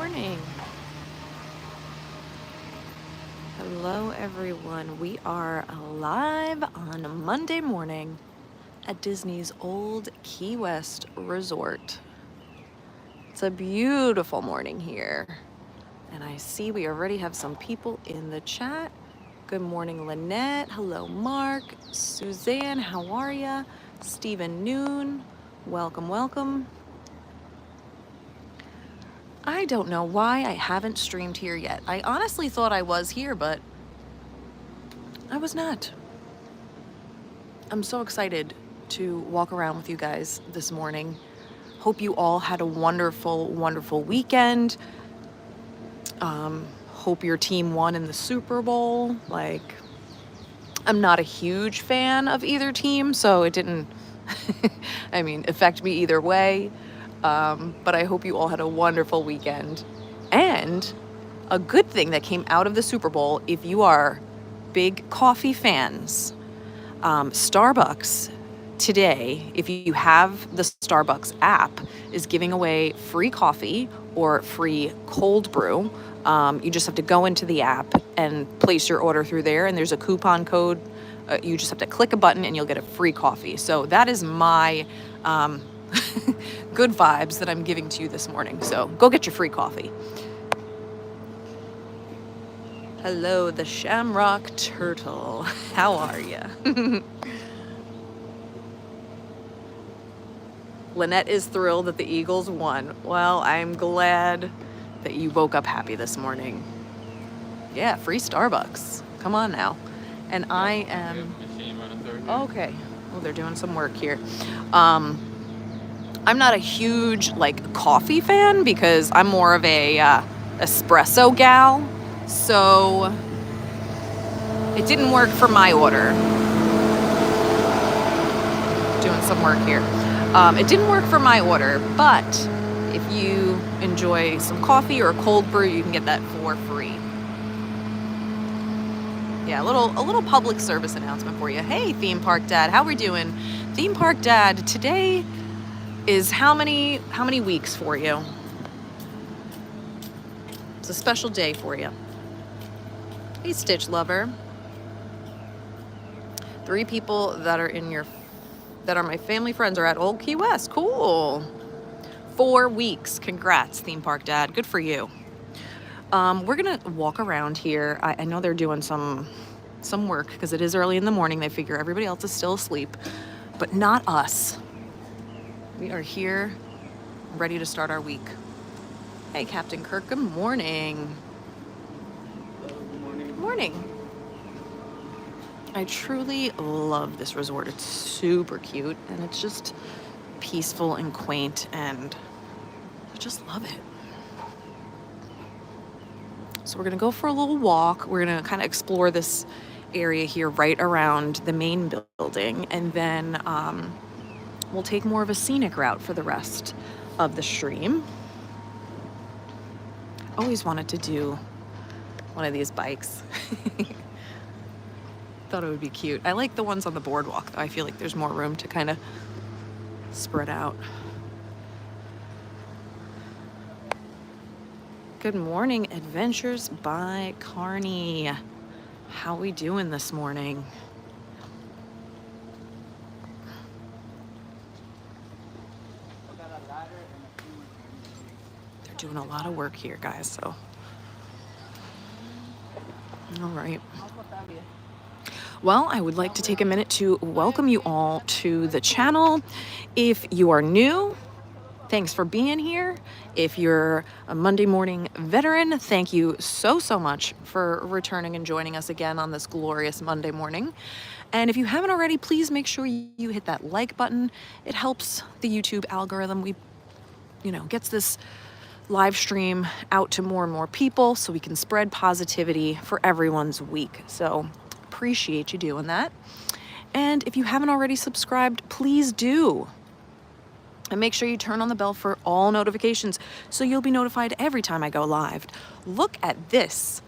morning. Hello, everyone. We are live on a Monday morning at Disney's Old Key West Resort. It's a beautiful morning here. And I see we already have some people in the chat. Good morning, Lynette. Hello, Mark. Suzanne, how are ya? Stephen Noon, welcome, welcome. I don't know why I haven't streamed here yet. I honestly thought I was here, but I was not. I'm so excited to walk around with you guys this morning. Hope you all had a wonderful, wonderful weekend. Hope your team won in the Super Bowl. I'm not a huge fan of either team, so it didn't, affect me either way. But I hope you all had a wonderful weekend. And a good thing that came out of the Super Bowl, if you are big coffee fans, Starbucks today, if you have the Starbucks app, is giving away free coffee or free cold brew. You just have to go into the app and place your order through there, and there's a coupon code. You just have to click a button and you'll get a free coffee. So that is my good vibes that I'm giving to you this morning. So go get your free coffee. Hello, the Shamrock Turtle. How are you? Lynette is thrilled that the Eagles won. Well, I'm glad that you woke up happy this morning. Yeah, free Starbucks. Come on now. And I am... Okay. Oh, they're doing some work here. I'm not a huge, coffee fan because I'm more of a espresso gal. So it didn't work for my order. Doing some work here. It didn't work for my order, but if you enjoy some coffee or a cold brew, you can get that for free. Yeah, a little public service announcement for you. Hey, Theme Park Dad, how we doing? Theme Park Dad, today is how many weeks for you? It's a special day for you. Hey, Stitch Lover. 3 people that are my family friends are at Old Key West. Cool. 4 weeks. Congrats, Theme Park Dad. Good for you. We're gonna walk around here. I know they're doing some work because it is early in the morning. They figure everybody else is still asleep, but not us. We are here, ready to start our week. Hey, Captain Kirk. Good morning. Good morning. Good morning. I truly love this resort. It's super cute and it's just peaceful and quaint, and I just love it. So we're gonna go for a little walk. We're gonna kind of explore this area here right around the main building, and then we'll take more of a scenic route for the rest of the stream. Always wanted to do one of these bikes. Thought it would be cute. I like the ones on the boardwalk, though. I feel like there's more room to kind of spread out. Good morning, Adventures by Carney. How we doing this morning? They're doing a lot of work here, guys, so. All right. Well, I would like to take a minute to welcome you all to the channel. If you are new, thanks for being here. If you're a Monday morning veteran, thank you so much for returning and joining us again on this glorious Monday morning. And if you haven't already, please make sure you hit that like button. It helps the YouTube algorithm. Gets this live stream out to more and more people so we can spread positivity for everyone's week. So appreciate you doing that. And if you haven't already subscribed, please do. And make sure you turn on the bell for all notifications so you'll be notified every time I go live. Look at this.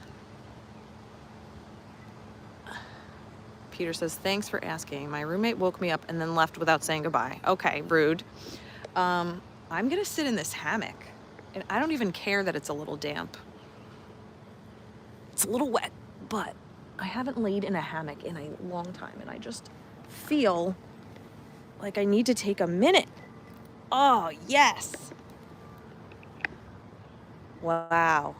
Peter says, thanks for asking. My roommate woke me up and then left without saying goodbye. Okay, rude. I'm gonna sit in this hammock. And I don't even care that it's a little damp. It's a little wet, but I haven't laid in a hammock in a long time, and I just feel like I need to take a minute. Oh, yes. Wow.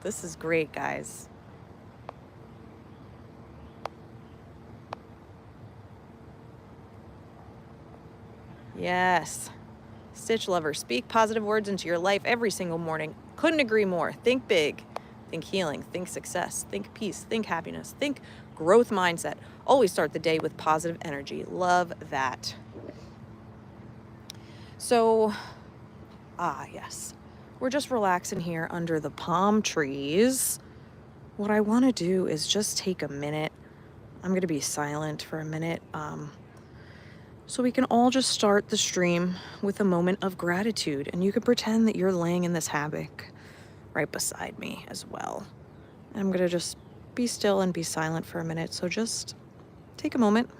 This is great, guys. Yes. Stitch lover, speak positive words into your life every single morning. Couldn't agree more. Think big. Think healing. Think success. Think peace. Think happiness. Think growth mindset. Always start the day with positive energy. Love that. So, yes. We're just relaxing here under the palm trees. What I want to do is just take a minute. I'm going to be silent for a minute. So we can all just start the stream with a moment of gratitude. And you can pretend that you're laying in this hammock right beside me as well. And I'm going to just be still and be silent for a minute. So just take a moment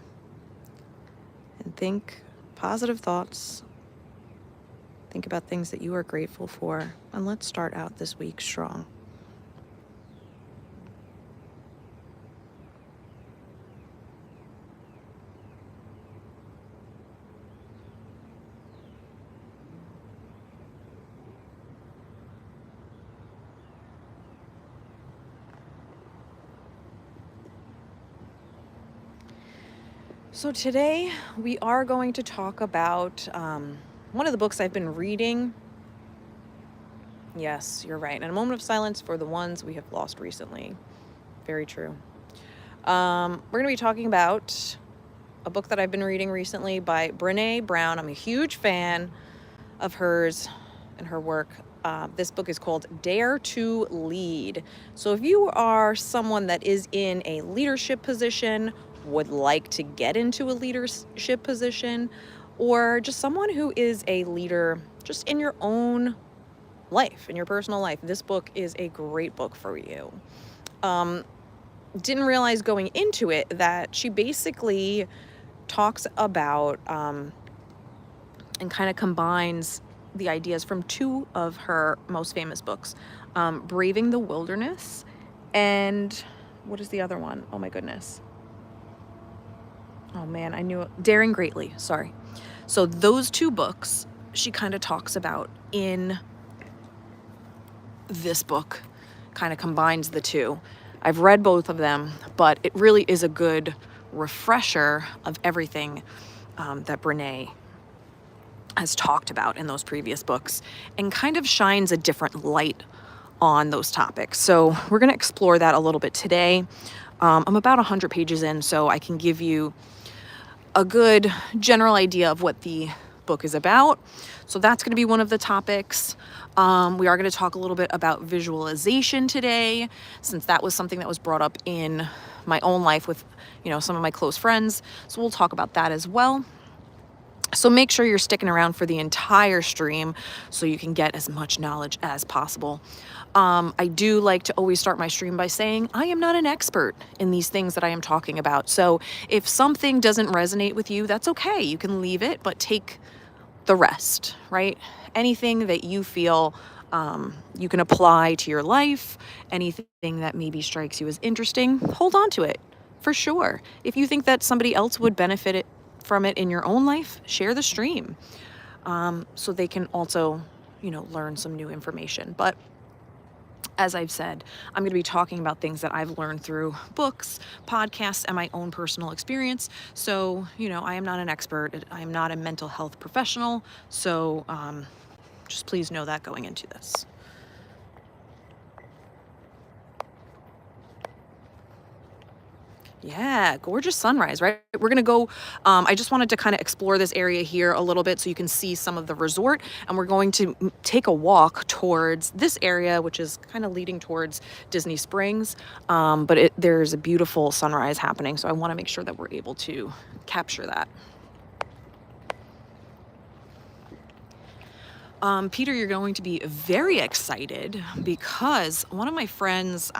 and think positive thoughts. Think about things that you are grateful for. And let's start out this week strong. So today we are going to talk about one of the books I've been reading. Yes, you're right. And a moment of silence for the ones we have lost recently. Very true. We're going to be talking about a book that I've been reading recently by Brenè Brown. I'm a huge fan of hers and her work. This book is called Dare to Lead. So if you are someone that is in a leadership position, would like to get into a leadership position, or just someone who is a leader just in your own life, in your personal life, this book is a great book for you. Didn't realize going into it that she basically talks about and kind of combines the ideas from two of her most famous books, Braving the Wilderness, and what is the other one? Oh my goodness. Oh man, I knew it. Daring Greatly, sorry. So those two books she kind of talks about in this book, kind of combines the two. I've read both of them, but it really is a good refresher of everything that Brenè has talked about in those previous books, and kind of shines a different light on those topics. So we're going to explore that a little bit today. I'm about 100 pages in, so I can give you a good general idea of what the book is about. So that's going to be one of the topics. We are going to talk a little bit about visualization today, since that was something that was brought up in my own life with, some of my close friends. So we'll talk about that as well. So make sure you're sticking around for the entire stream so you can get as much knowledge as possible. I do like to always start my stream by saying I am not an expert in these things that I am talking about. So if something doesn't resonate with you, that's okay. You can leave it, but take the rest, right? Anything that you feel you can apply to your life, anything that maybe strikes you as interesting, hold on to it for sure. If you think that somebody else would benefit from it in your own life, share the stream so they can also, learn some new information. But as I've said, I'm going to be talking about things that I've learned through books, podcasts, and my own personal experience. So, I am not an expert. I am not a mental health professional. So just please know that going into this. Yeah, gorgeous sunrise, right? We're going to go, I just wanted to kind of explore this area here a little bit so you can see some of the resort. And we're going to take a walk towards this area, which is kind of leading towards Disney Springs. But there's a beautiful sunrise happening. So I want to make sure that we're able to capture that. Peter, you're going to be very excited because one of my friends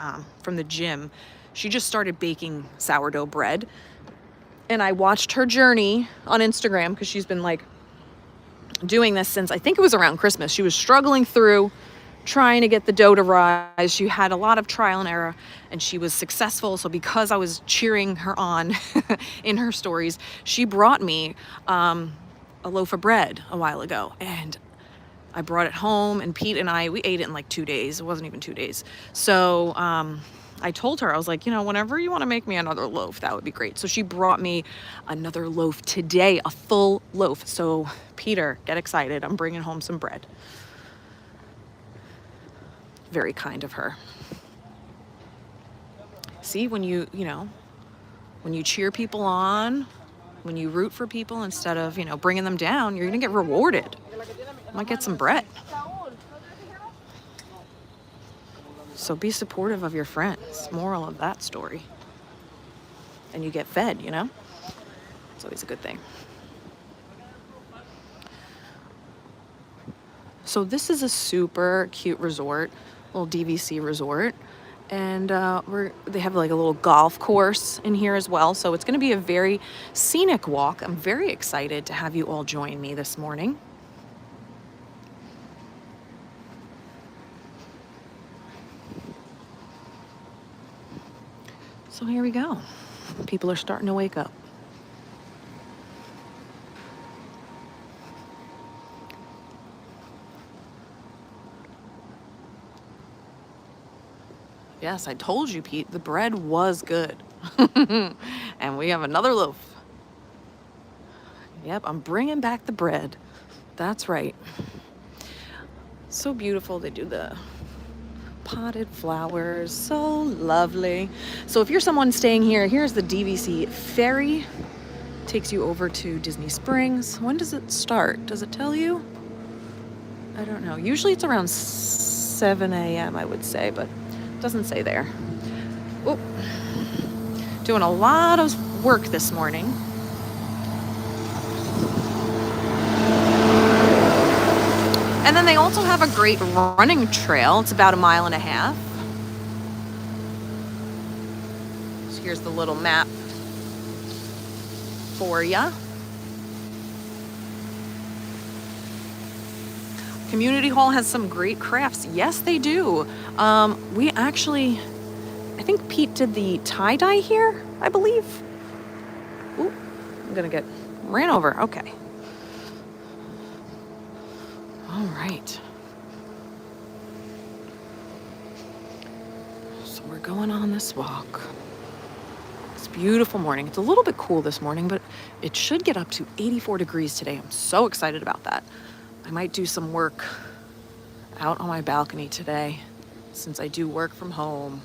from the gym, she just started baking sourdough bread, and I watched her journey on Instagram because she's been doing this since I think it was around Christmas. She was struggling through trying to get the dough to rise. She had a lot of trial and error, and she was successful. So because I was cheering her on in her stories, she brought me a loaf of bread a while ago, and I brought it home, and Pete and we ate it in like 2 days. It wasn't even 2 days. So I told her, I was like, whenever you want to make me another loaf, that would be great. So she brought me another loaf today, a full loaf. So Peter, get excited. I'm bringing home some bread. Very kind of her. See, when you cheer people on, when you root for people instead of, bringing them down, you're going to get rewarded. You might get some bread. So be supportive of your friends. Moral of that story. And you get fed, It's always a good thing. So this is a super cute resort, little DVC resort. And they have like a little golf course in here as well. So it's going to be a very scenic walk. I'm very excited to have you all join me this morning. So here we go. People are starting to wake up. Yes, I told you, Pete, the bread was good. And we have another loaf. Yep, I'm bringing back the bread. That's right. So beautiful. They do the potted flowers. So lovely. So if you're someone staying here, here's the DVC ferry. Takes you over to Disney Springs. When does it start? Does it tell you? I don't know. Usually it's around 7 a.m., I would say, but doesn't say there. Oh, doing a lot of work this morning. And then they also have a great running trail. It's about 1.5 miles. So here's the little map for ya. Community Hall has some great crafts. Yes, they do. We actually, I think Pete did the tie-dye here, I believe. Ooh, I'm gonna get ran over. Okay. All right. So we're going on this walk. It's a beautiful morning. It's a little bit cool this morning, but it should get up to 84 degrees today. I'm so excited about that. I might do some work out on my balcony today since I do work from home.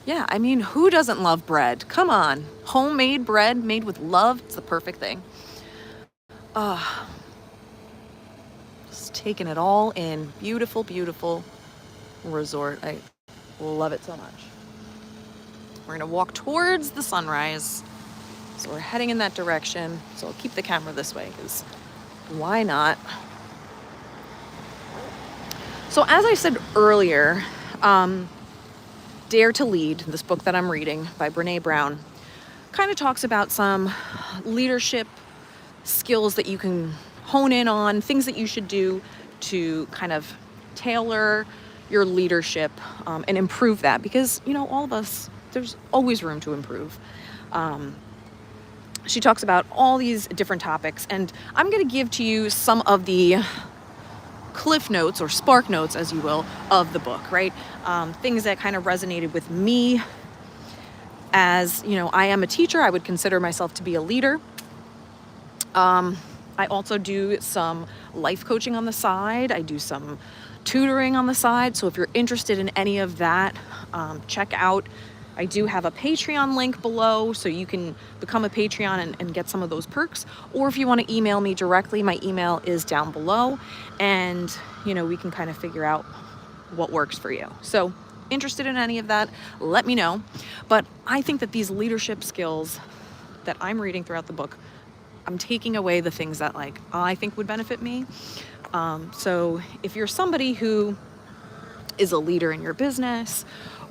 Yeah, I mean, who doesn't love bread? Come on. Homemade bread made with love. It's the perfect thing. Just taking it all in. Beautiful, beautiful resort. I love it so much. We're going to walk towards the sunrise. So we're heading in that direction. So I'll keep the camera this way because why not? So as I said earlier, Dare to Lead, this book that I'm reading by Brenè Brown, kind of talks about some leadership skills that you can hone in on, things that you should do to kind of tailor your leadership and improve that, because, all of us, there's always room to improve. She talks about all these different topics, and I'm going to give to you some of the cliff notes or spark notes, as you will, of the book, right? Things that kind of resonated with me. As, I am a teacher. I would consider myself to be a leader. I also do some life coaching on the side. I do some tutoring on the side. So if you're interested in any of that, check out. I do have a Patreon link below, so you can become a Patreon and get some of those perks. Or if you want to email me directly, my email is down below, and we can kind of figure out what works for you. So interested in any of that, let me know. But I think that these leadership skills that I'm reading throughout the book, I'm taking away the things that I think would benefit me. So if you're somebody who is a leader in your business,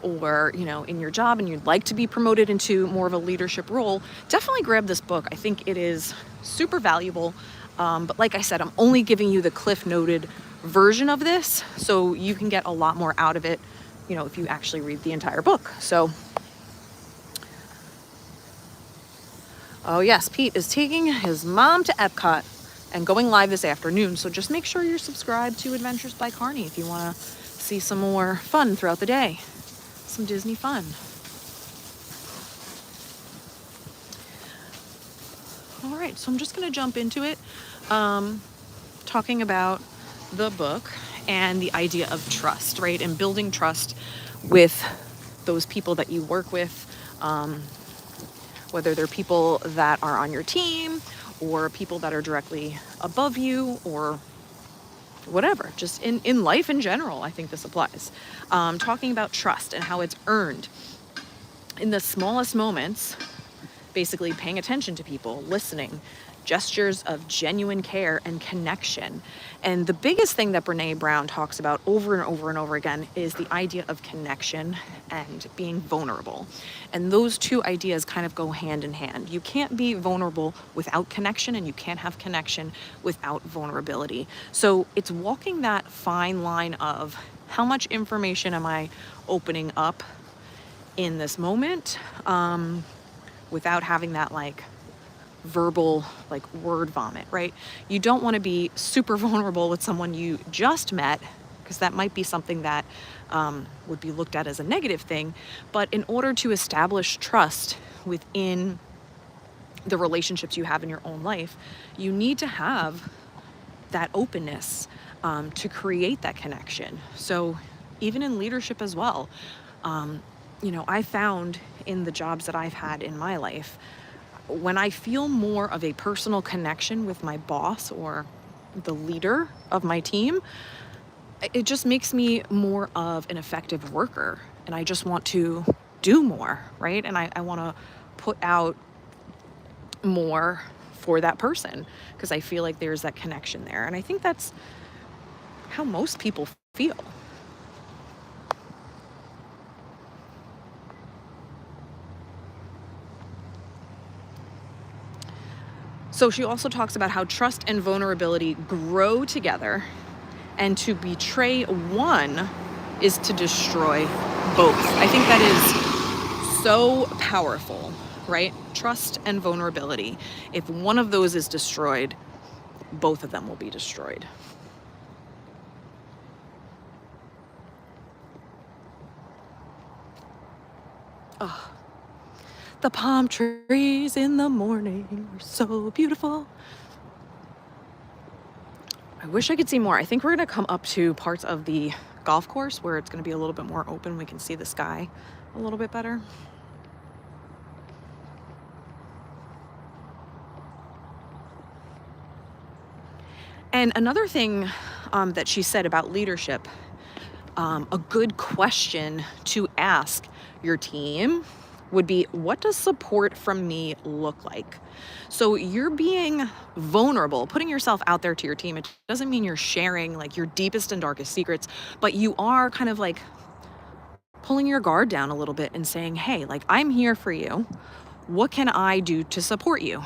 or in your job, and you'd like to be promoted into more of a leadership role, definitely grab this book. I think it is super valuable. But like I said, I'm only giving you the cliff noted version of this, so you can get a lot more out of it, you know, if you actually read the entire book. So, oh yes, Pete is taking his mom to Epcot and going live this afternoon. So just make sure you're subscribed to Adventures by Carney if you want to see some more fun throughout the day. Some Disney fun. All right, so I'm just going to jump into it, talking about the book and the idea of trust, right? And building trust with those people that you work with, whether they're people that are on your team or people that are directly above you or whatever, just in life in general. I think this applies. Talking about trust and how it's earned in the smallest moments, basically paying attention to people, listening, gestures of genuine care and connection. And the biggest thing that Brenè Brown talks about over and over and over again is the idea of connection and being vulnerable. And those two ideas kind of go hand in hand. You can't be vulnerable without connection, and you can't have connection without vulnerability. So it's walking that fine line of how much information am I opening up in this moment, without having that like verbal like word vomit, right? You don't want to be super vulnerable with someone you just met, because that might be something that would be looked at as a negative thing. But in order to establish trust within the relationships you have in your own life, you need to have that openness to create that connection. So even in leadership as well, you know, I found in the jobs that I've had in my life, when I feel more of a personal connection with my boss or the leader of my team, it just makes me more of an effective worker. And I just want to do more, right? And I want to put out more for that person because I feel like there's that connection there. And I think that's how most people feel. So she also talks about how trust and vulnerability grow together, and to betray one is to destroy both. I think that is so powerful, right? Trust and vulnerability. If one of those is destroyed, both of them will be destroyed. Oh, the palm trees in the morning are so beautiful. I wish I could see more. I think we're going to come up to parts of the golf course where it's going to be a little bit more open. We can see the sky a little bit better. And another thing that she said about leadership, a good question to ask your team would be, what does support from me look like? So you're being vulnerable, putting yourself out there to your team. It doesn't mean you're sharing like your deepest and darkest secrets, but you are kind of like pulling your guard down a little bit and saying, hey, like, I'm here for you. What can I do to support you?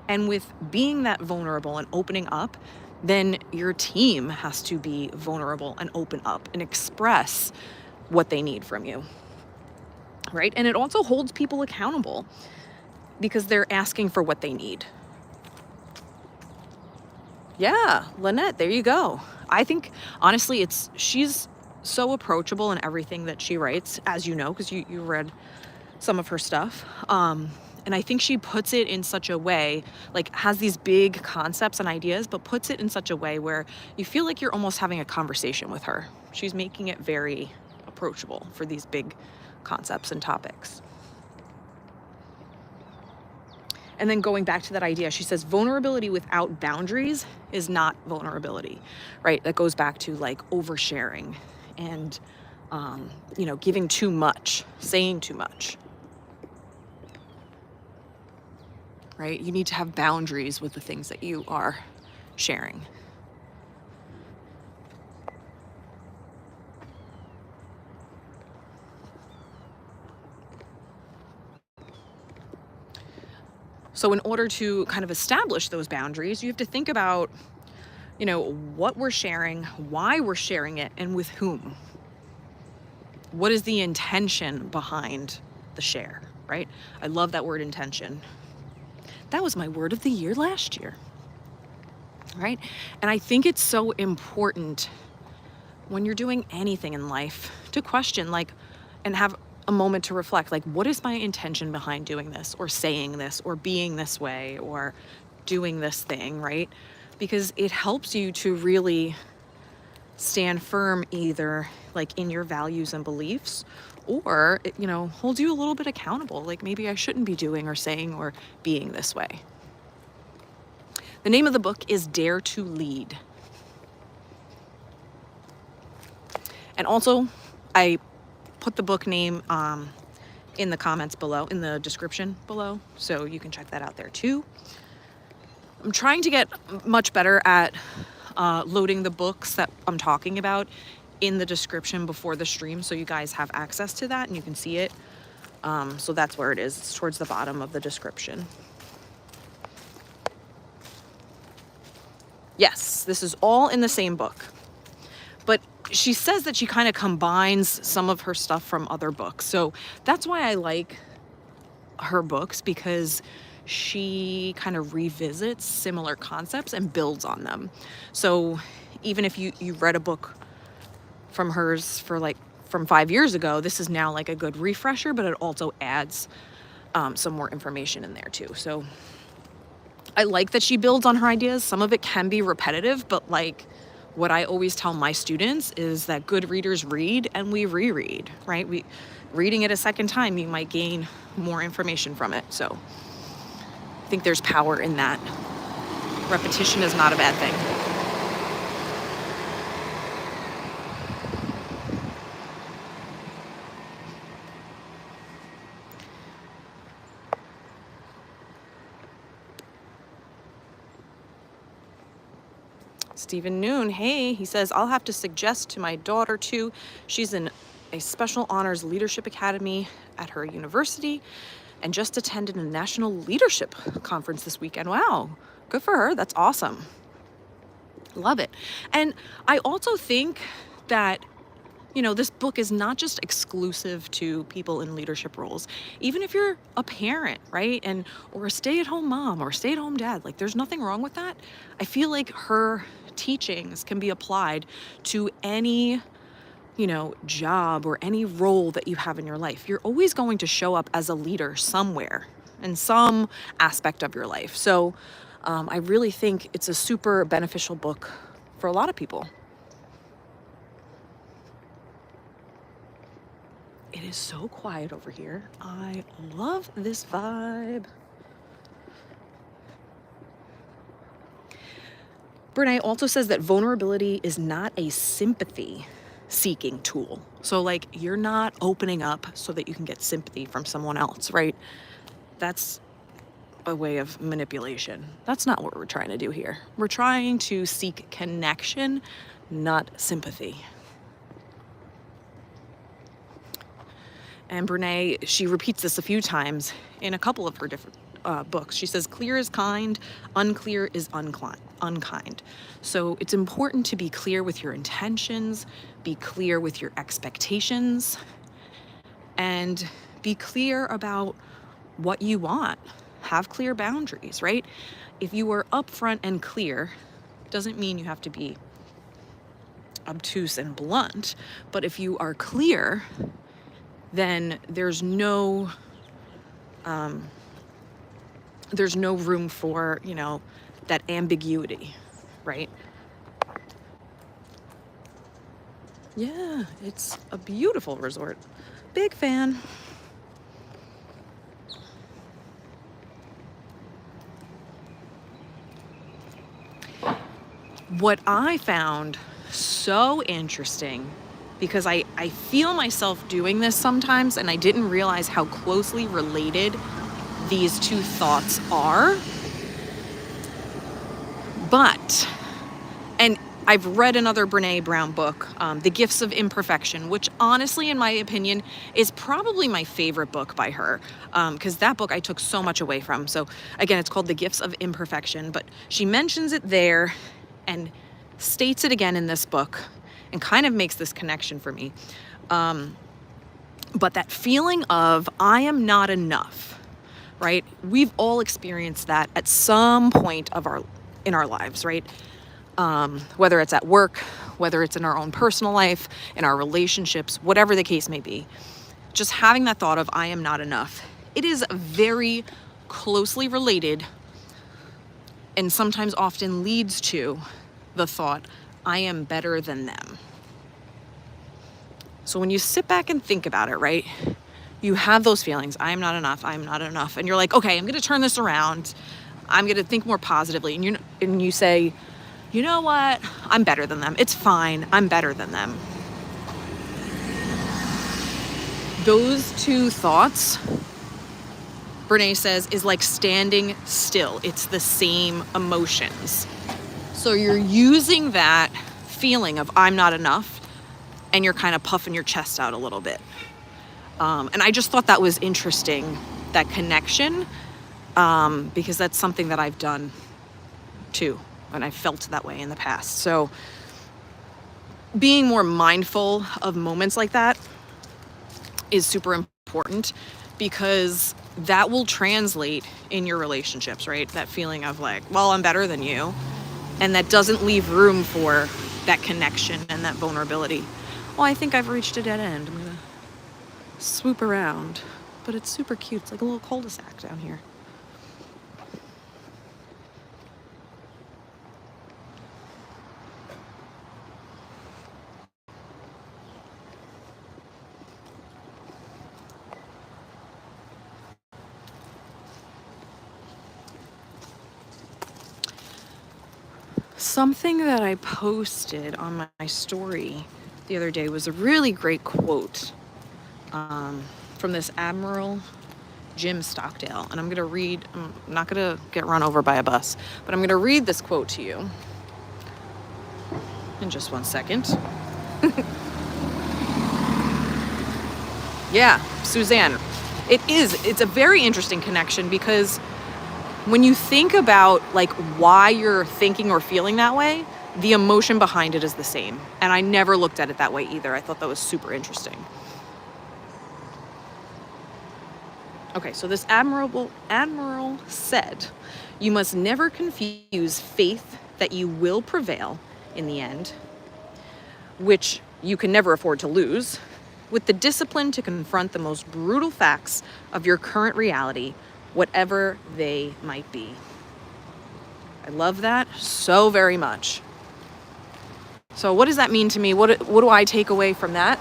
And with being that vulnerable and opening up, then your team has to be vulnerable and open up and express what they need from you, right? And it also holds people accountable because they're asking for what they need. Yeah, Lynette, there you go. I think, honestly, she's so approachable in everything that she writes, as you know, because you read some of her stuff. And I think she puts it in such a way, like has these big concepts and ideas, but puts it in such a way where you feel like you're almost having a conversation with her. She's making it very approachable for these big concepts and topics. And then going back to that idea, she says vulnerability without boundaries is not vulnerability, right? That goes back to like oversharing and, giving too much, saying too much. Right? You need to have boundaries with the things that you are sharing. So in order to kind of establish those boundaries, you have to think about, what we're sharing, why we're sharing it, and with whom. What is the intention behind the share, right? I love that word, intention. That was my word of the year last year, right? And I think it's so important when you're doing anything in life to question, and have a moment to reflect, what is my intention behind doing this, or saying this, or being this way, or doing this thing, right? Because it helps you to really stand firm, either in your values and beliefs, or it, holds you a little bit accountable. Maybe I shouldn't be doing or saying or being this way. The name of the book is Dare to Lead. And also, I put the book name in the comments below, in the description below, so you can check that out there too. I'm trying to get much better at loading the books that I'm talking about in the description before the stream, so you guys have access to that and you can see it. So that's where it is. It's towards the bottom of the description. Yes, this is all in the same book. But she says that she kind of combines some of her stuff from other books. So that's why I like her books, because she kind of revisits similar concepts and builds on them. So even if you read a book from hers from 5 years ago, this is now a good refresher, but it also adds some more information in there too. So I like that she builds on her ideas. Some of it can be repetitive, but what I always tell my students is that good readers read and we reread, right? Reading it a second time, you might gain more information from it. So I think there's power in that. Repetition is not a bad thing. Stephen Noon, hey, he says, I'll have to suggest to my daughter too. She's in a special honors leadership academy at her university and just attended a national leadership conference this weekend. Wow, good for her. That's awesome. Love it. And I also think that this book is not just exclusive to people in leadership roles. Even if you're a parent, right? Or a stay-at-home mom or stay-at-home dad, there's nothing wrong with that. I feel like her teachings can be applied to any, job or any role that you have in your life. You're always going to show up as a leader somewhere in some aspect of your life. So I really think it's a super beneficial book for a lot of people. It is so quiet over here. I love this vibe. Brenè also says that vulnerability is not a sympathy-seeking tool. So, you're not opening up so that you can get sympathy from someone else, right? That's a way of manipulation. That's not what we're trying to do here. We're trying to seek connection, not sympathy. And Brenè, she repeats this a few times in a couple of her different books. She says, clear is kind, unclear is unkind. So it's important to be clear with your intentions, be clear with your expectations, and be clear about what you want. Have clear boundaries, right? If you are upfront and clear, doesn't mean you have to be obtuse and blunt, but if you are clear, then there's no room for, that ambiguity, right? Yeah, it's a beautiful resort. Big fan. What I found so interesting, because I feel myself doing this sometimes, and I didn't realize how closely related these two thoughts are. And I've read another Brenè Brown book, The Gifts of Imperfection, which honestly, in my opinion, is probably my favorite book by her, because that book I took so much away from. So again, it's called The Gifts of Imperfection, but she mentions it there, and states it again in this book and kind of makes this connection for me. But that feeling of I am not enough, right? We've all experienced that at some point in our lives, right? Whether it's at work, whether it's in our own personal life, in our relationships, whatever the case may be. Just having that thought of I am not enough. It is very closely related and sometimes often leads to the thought I am better than them. So when you sit back and think about it, right, you have those feelings, I am not enough, I am not enough. And you're like, okay, I'm going to turn this around. I'm going to think more positively. And you say, you know what? I'm better than them. It's fine. I'm better than them. Those two thoughts, Brenè says, is like standing still. It's the same emotions. So you're using that feeling of I'm not enough, and you're kind of puffing your chest out a little bit. And I just thought that was interesting, that connection, because that's something that I've done too, and I've felt that way in the past. So being more mindful of moments like that is super important, because that will translate in your relationships, right? That feeling of like, well, I'm better than you. And that doesn't leave room for that connection and that vulnerability. Well, I think I've reached a dead end. I'm gonna swoop around, but it's super cute. It's like a little cul-de-sac down here. Something that I posted on my story the other day was a really great quote from this Admiral Jim Stockdale. And I'm not going to get run over by a bus, but I'm going to read this quote to you in just 1 second. Yeah, Suzanne. It's a very interesting connection, because when you think about like why you're thinking or feeling that way, the emotion behind it is the same. And I never looked at it that way either. I thought that was super interesting. Okay, so this admiral said, you must never confuse faith that you will prevail in the end, which you can never afford to lose, with the discipline to confront the most brutal facts of your current reality, whatever they might be. I love that so very much. So what does that mean to me? What do I take away from that?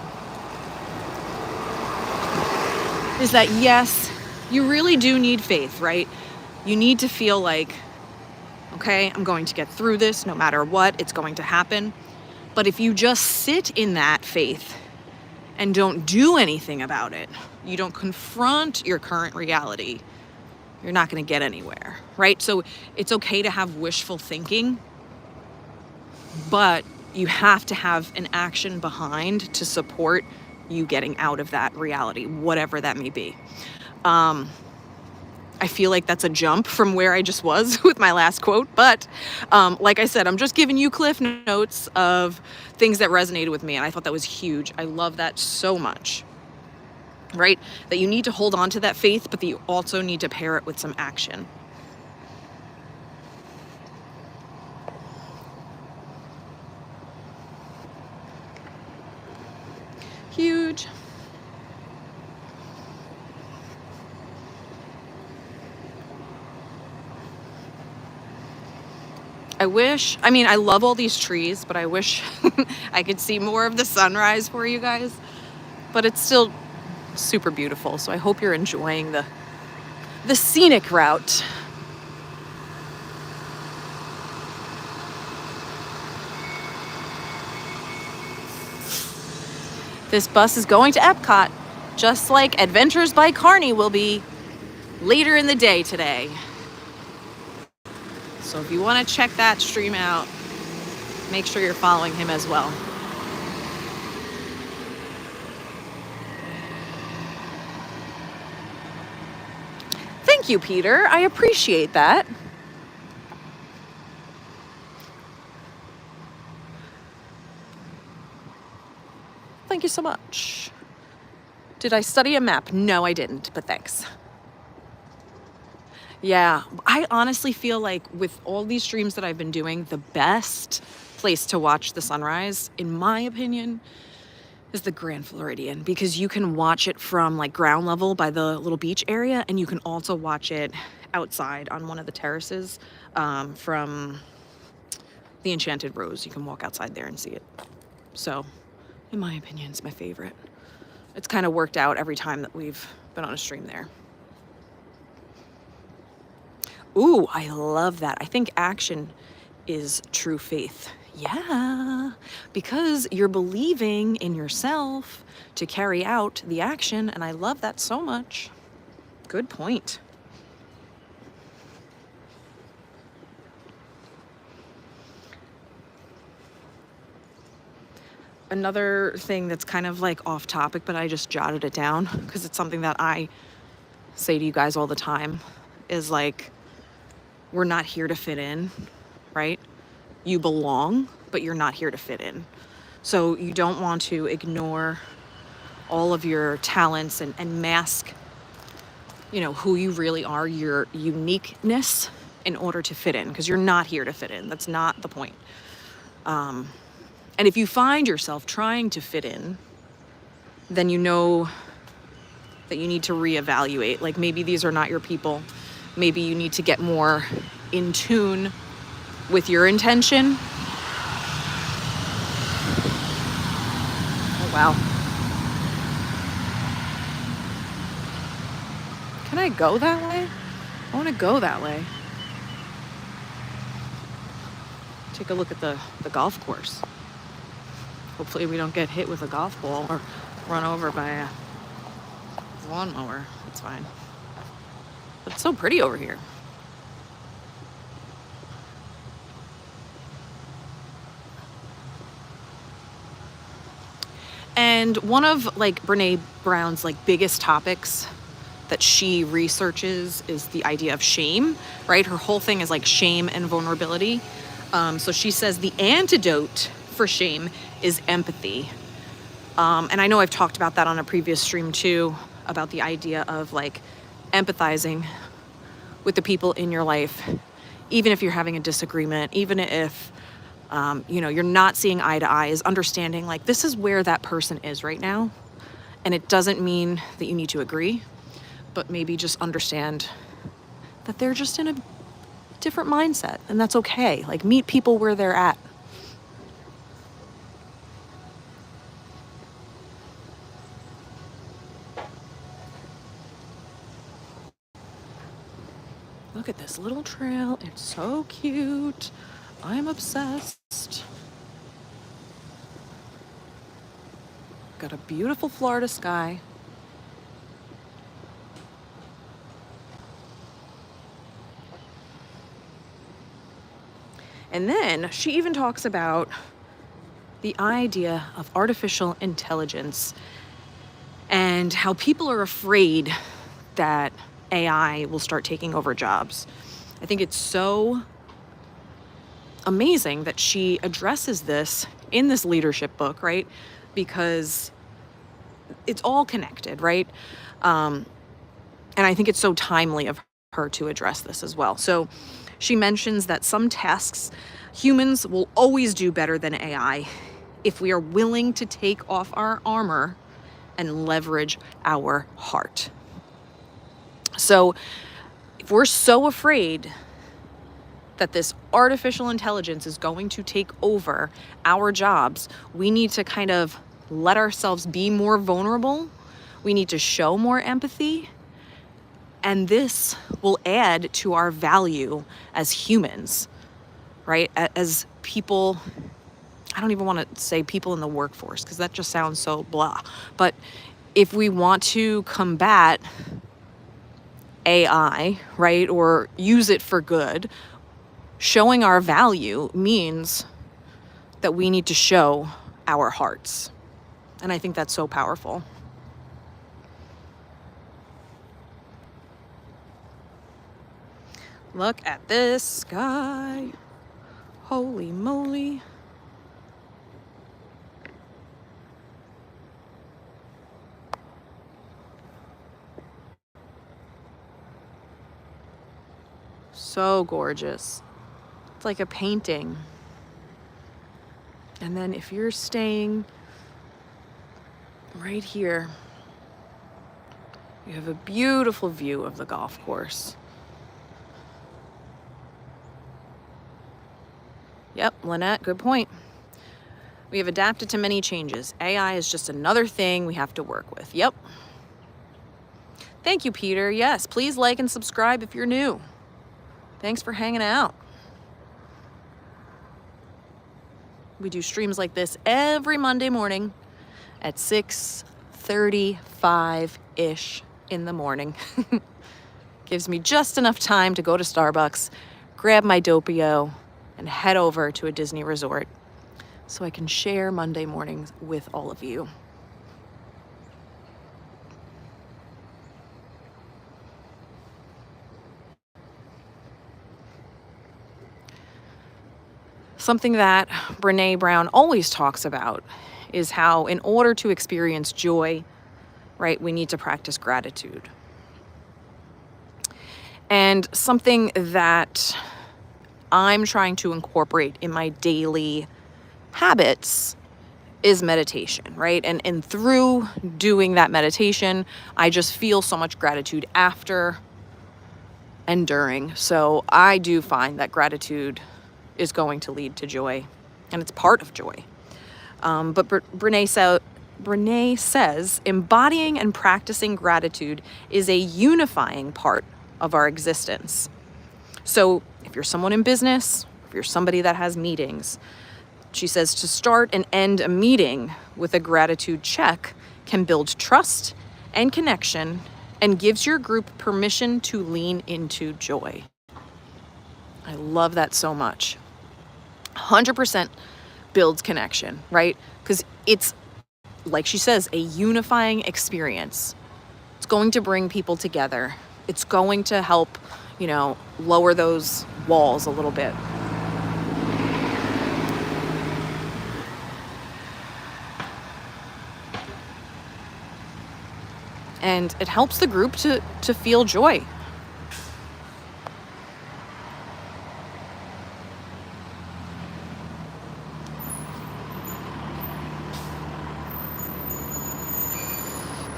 Is that yes, you really do need faith, right? You need to feel like, okay, I'm going to get through this no matter what, it's going to happen. But if you just sit in that faith and don't do anything about it, you don't confront your current reality, you're not going to get anywhere, right? So it's okay to have wishful thinking, but you have to have an action behind to support you getting out of that reality, whatever that may be. I feel like that's a jump from where I just was with my last quote, but like I said, I'm just giving you cliff notes of things that resonated with me, and I thought that was huge. I love that so much, right? That you need to hold on to that faith, but that you also need to pair it with some action. Huge. I love all these trees, but I wish I could see more of the sunrise for you guys. But it's still super beautiful, so I hope you're enjoying the scenic route. This bus is going to Epcot, just like Adventures by Carney will be later in the day today. So if you want to check that stream out, make sure you're following him as well. Thank you, Peter. I appreciate that. thank you so much. Did I study a map? No, I didn't, but thanks. Yeah, I honestly feel like with all these streams that I've been doing, the best place to watch the sunrise, in my opinion, is the Grand Floridian, because you can watch it from like ground level by the little beach area, and you can also watch it outside on one of the terraces from the Enchanted Rose. You can walk outside there and see it. So, in my opinion, it's my favorite. It's kind of worked out every time that we've been on a stream there. Ooh, I love that. I think action is true faith. Yeah, because you're believing in yourself to carry out the action, and I love that so much. Good point. Another thing that's kind of like off topic, but I just jotted it down because it's something that I say to you guys all the time, is like, we're not here to fit in, right? You belong, but you're not here to fit in. So you don't want to ignore all of your talents and mask, you know, who you really are, your uniqueness, in order to fit in, because you're not here to fit in. That's not the point. And if you find yourself trying to fit in, then you know that you need to reevaluate. Like, maybe these are not your people. Maybe you need to get more in tune with your intention. Oh, wow. Can I go that way? I want to go that way. Take a look at the golf course. Hopefully we don't get hit with a golf ball or run over by a lawnmower. It's fine. But it's so pretty over here. And one of like Brenè Brown's like biggest topics that she researches is the idea of shame, right? Her whole thing is like shame and vulnerability. So she says the antidote for shame is empathy. And I know I've talked about that on a previous stream too, about the idea of like empathizing with the people in your life, even if you're having a disagreement, even if you know, you're not seeing eye to eye, is understanding like this is where that person is right now. And it doesn't mean that you need to agree, but maybe just understand that they're just in a different mindset, and that's okay. Like, meet people where they're at. Look at this little trail. It's so cute. I'm obsessed. Got a beautiful Florida sky. And then she even talks about the idea of artificial intelligence and how people are afraid that AI will start taking over jobs. I think it's so amazing that she addresses this in this leadership book, right? Because it's all connected, right? And I think it's so timely of her to address this as well. So she mentions that some tasks humans will always do better than AI if we are willing to take off our armor and leverage our heart. So if we're so afraid that this artificial intelligence is going to take over our jobs, we need to kind of let ourselves be more vulnerable. We need to show more empathy. And this will add to our value as humans, right? As people, I don't even want to say people in the workforce because that just sounds so blah. But if we want to combat AI, right, or use it for good, showing our value means that we need to show our hearts. And I think that's so powerful. Look at this sky. Holy moly. So gorgeous. It's like a painting. And then if you're staying right here, you have a beautiful view of the golf course. Yep, Lynette, good point. We have adapted to many changes. AI is just another thing we have to work with. Yep. Thank you, Peter. Yes, please like and subscribe if you're new. Thanks for hanging out. We do streams like this every Monday morning at 6:35-ish in the morning. Gives me just enough time to go to Starbucks, grab my Doppio, and head over to a Disney resort so I can share Monday mornings with all of you. Something that Brenè Brown always talks about is how in order to experience joy, right, we need to practice gratitude. And something that I'm trying to incorporate in my daily habits is meditation, right? And through doing that meditation, I just feel so much gratitude after and during. So I do find that gratitude is going to lead to joy, and it's part of joy. But Brenè says embodying and practicing gratitude is a unifying part of our existence. So if you're someone in business, if you're somebody that has meetings, she says to start and end a meeting with a gratitude check can build trust and connection and gives your group permission to lean into joy. I love that so much. 100% builds connection, right? Because it's, like she says, a unifying experience. It's going to bring people together. It's going to help, lower those walls a little bit. And it helps the group to feel joy.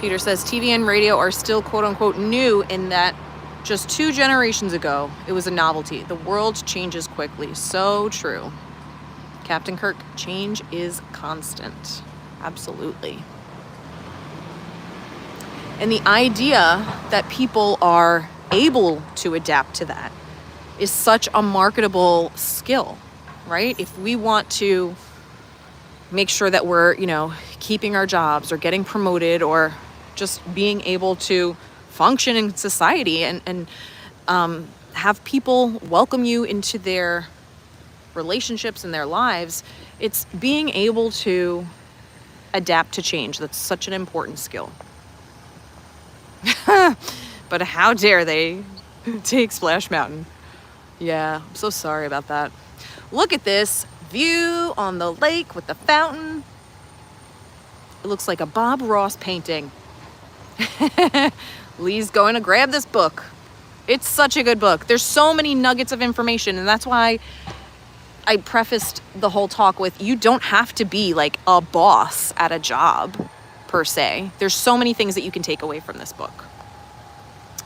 Peter says TV and radio are still quote unquote new in that just 2 generations ago, it was a novelty. The world changes quickly. So true. Captain Kirk, change is constant. Absolutely. And the idea that people are able to adapt to that is such a marketable skill, right? If we want to make sure that we're, keeping our jobs or getting promoted or just being able to function in society and have people welcome you into their relationships and their lives, it's being able to adapt to change. That's such an important skill. But how dare they take Splash Mountain? Yeah, I'm so sorry about that. Look at this view on the lake with the fountain. It looks like a Bob Ross painting. Lee's going to grab this book. It's such a good book. There's so many nuggets of information, and that's why I prefaced the whole talk with, you don't have to be like a boss at a job per se. There's so many things that you can take away from this book.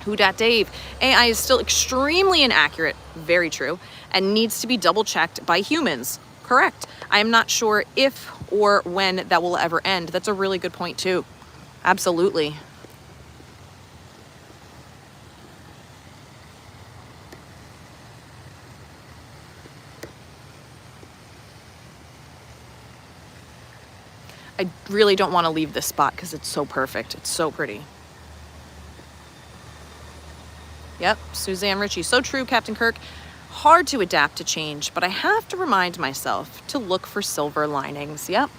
Who Dat Dave? AI is still extremely inaccurate, very true, and needs to be double checked by humans. Correct. I am not sure if or when that will ever end. That's a really good point too. Absolutely. I really don't want to leave this spot because it's so perfect. It's so pretty. Yep, Suzanne Ritchie. So true, Captain Kirk. Hard to adapt to change, but I have to remind myself to look for silver linings. Yep,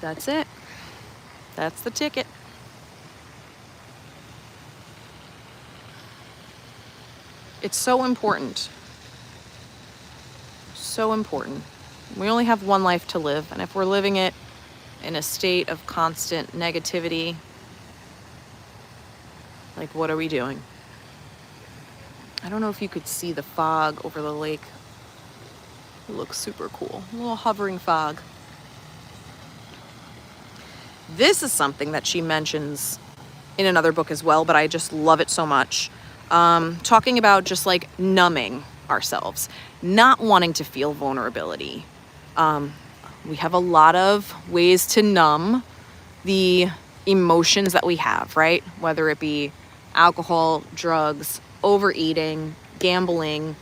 that's it. That's the ticket. It's so important. So important. We only have one life to live, and if we're living it in a state of constant negativity, like, what are we doing? I don't know if you could see the fog over the lake. It looks super cool. A little hovering fog. This is something that she mentions in another book as well, but I just love it so much. Talking about just like numbing ourselves, not wanting to feel vulnerability. We have a lot of ways to numb the emotions that we have, right? Whether it be alcohol, drugs, overeating, gambling,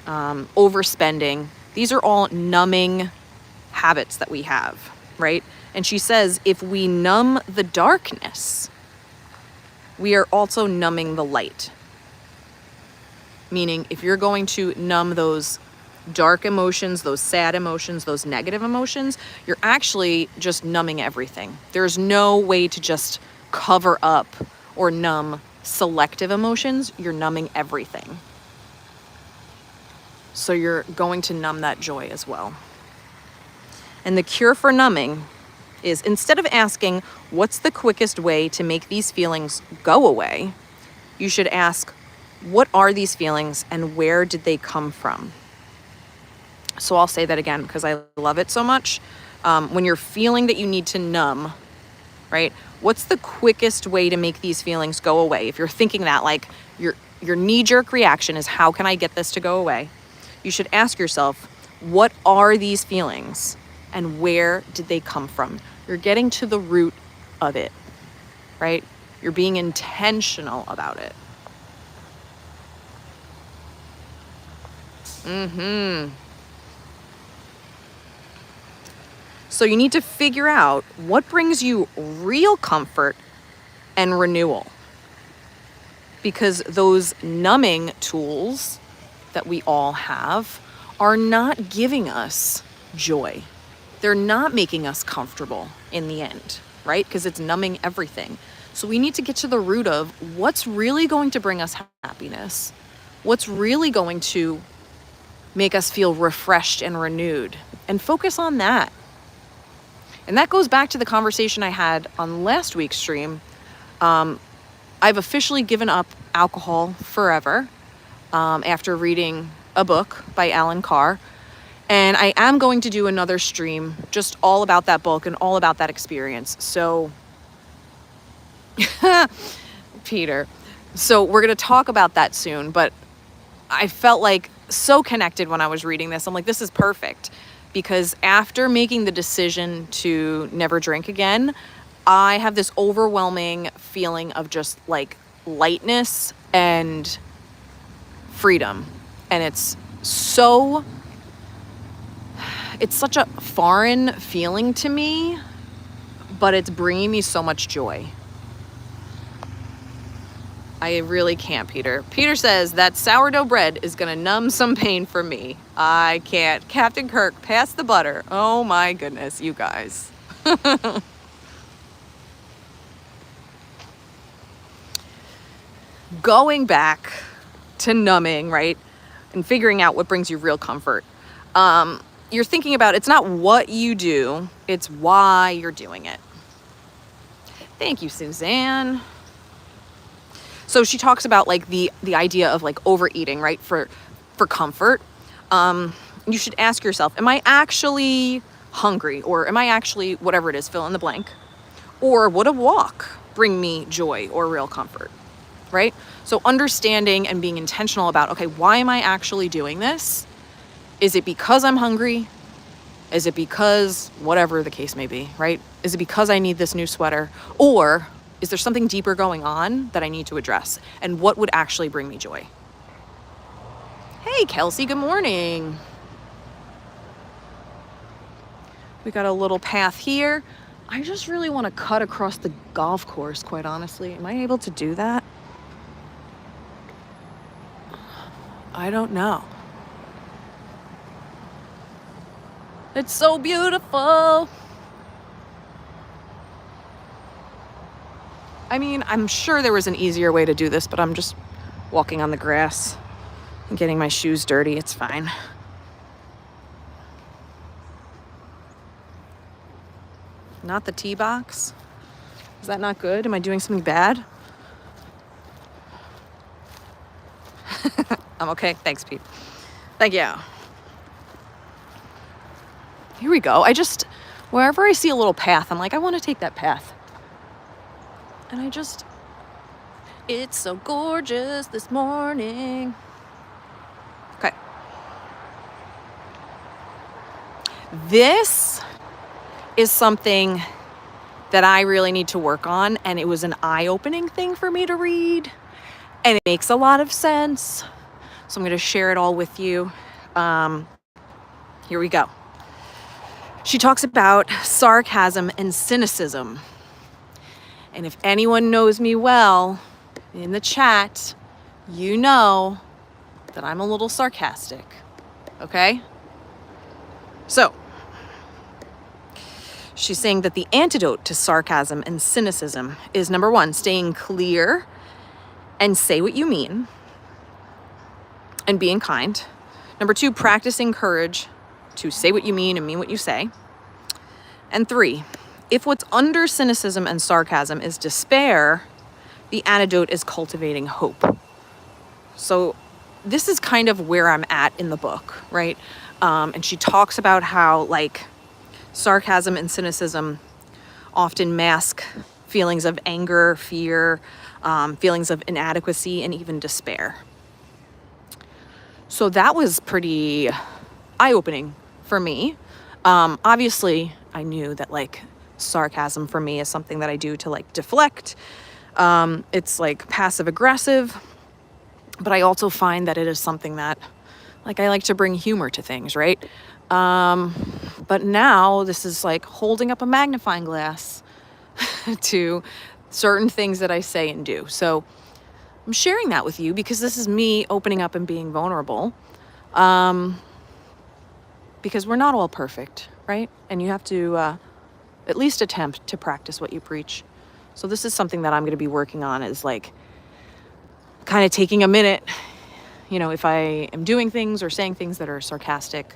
overspending. These are all numbing habits that we have, right? And she says if we numb the darkness, we are also numbing the light. Meaning, if you're going to numb those dark emotions, those sad emotions, those negative emotions, you're actually just numbing everything. There's no way to just cover up or numb selective emotions. You're numbing everything. So you're going to numb that joy as well. And the cure for numbing is, instead of asking, what's the quickest way to make these feelings go away? You should ask, what are these feelings and where did they come from? So I'll say that again because I love it so much. When you're feeling that you need to numb, right? What's the quickest way to make these feelings go away? If you're thinking that, like your knee-jerk reaction is, how can I get this to go away? You should ask yourself, what are these feelings and where did they come from? You're getting to the root of it, right? You're being intentional about it. So you need to figure out what brings you real comfort and renewal. Because those numbing tools that we all have are not giving us joy. They're not making us comfortable in the end, right? Because it's numbing everything. So we need to get to the root of what's really going to bring us happiness. What's really going to make us feel refreshed and renewed, and focus on that. And that goes back to the conversation I had on last week's stream. I've officially given up alcohol forever after reading a book by Alan Carr. And I am going to do another stream just all about that book and all about that experience. So, Peter, so we're going to talk about that soon. But I felt like so connected when I was reading this. I'm like, this is perfect. Because after making the decision to never drink again, I have this overwhelming feeling of just like lightness and freedom. And it's such a foreign feeling to me, but it's bringing me so much joy. I really can't, Peter. Peter says that sourdough bread is going to numb some pain for me. I can't. Captain Kirk, pass the butter. Oh my goodness, you guys. Going back to numbing, right? And figuring out what brings you real comfort. You're thinking about, it's not what you do, it's why you're doing it. Thank you, Suzanne. So she talks about like the idea of like overeating, right? For comfort. You should ask yourself, am I actually hungry? Or am I actually, whatever it is, fill in the blank? Or would a walk bring me joy or real comfort, right? So understanding and being intentional about, okay, why am I actually doing this? Is it because I'm hungry? Is it because whatever the case may be, right? Is it because I need this new sweater? Or is there something deeper going on that I need to address? And what would actually bring me joy? Hey, Kelsey, good morning. We got a little path here. I just really want to cut across the golf course, quite honestly. Am I able to do that? I don't know. It's so beautiful. I mean, I'm sure there was an easier way to do this, but I'm just walking on the grass and getting my shoes dirty. It's fine. Not the tee box? Is that not good? Am I doing something bad? I'm okay. Thanks, Pete. Thank you. Here we go. Wherever I see a little path, I'm like, I want to take that path. And it's so gorgeous this morning. Okay. This is something that I really need to work on, and it was an eye-opening thing for me to read, and it makes a lot of sense. So I'm going to share it all with you. Here we go. She talks about sarcasm and cynicism. And if anyone knows me well in the chat, you know that I'm a little sarcastic. Okay? So, she's saying that the antidote to sarcasm and cynicism is, number one, staying clear and say what you mean and being kind. Number two, practicing courage to say what you mean and mean what you say. And three, if what's under cynicism and sarcasm is despair, the antidote is cultivating hope. So this is kind of where I'm at in the book, right? And she talks about how like sarcasm and cynicism often mask feelings of anger, fear, feelings of inadequacy, and even despair. So that was pretty eye-opening for me. Obviously, I knew that like sarcasm for me is something that I do to like deflect. It's like passive aggressive, but I also find that it is something that like I like to bring humor to things, right? But now this is like holding up a magnifying glass to certain things that I say and do. So I'm sharing that with you because this is me opening up and being vulnerable. Because we're not all perfect, right? And you have to at least attempt to practice what you preach. So this is something that I'm going to be working on, is like kind of taking a minute, you know, if I am doing things or saying things that are sarcastic,